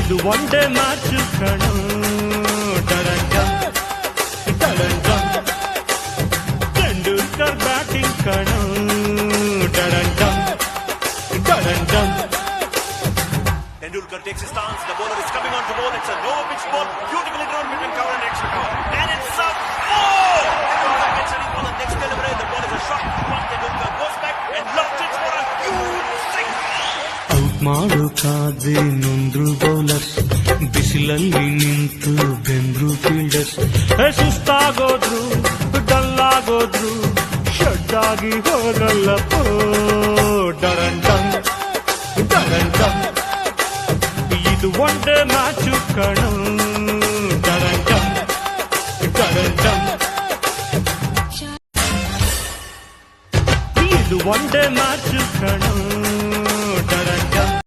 ಇದು one day match ಕಣೋ ಡರಂಡಂ ಡರಂಡಂ Tendulkar batting ಕಣೋ ಡರಂಡಂ ಡರಂಡಂ Tendulkar takes his stance. The bowler is coming on to bowl. It's a low pitch ball, beautifully drawn between cover and extra cover, and it's up. Oh! Tendulkar gets ready for the next delivery. The ball is a shot. One Tendulkar goes back and lofts it for a huge six. Out ಮಾಡು ಕಾದೆ ನೊಂದ್ರು bowlers, ಬಿಸಿಲಲ್ಲಿ ನಿಂತು ಬೆಂದ್ರು fielders. ಸುಸ್ತಾಗೋದ್ರು ಡಲ್ಲಾಗೋದ್ರು ಶಡ್ಡಾಗಿ ಹೋಗಲ್ಲಪ್ಪೋ ಡರಂಡಂ ಡರಂಡಂ. ಇದು one day match ಕಣೋ ಡರಂಡಂ ಡರಂಡಂ. ಇದು one day match ಕಣೋ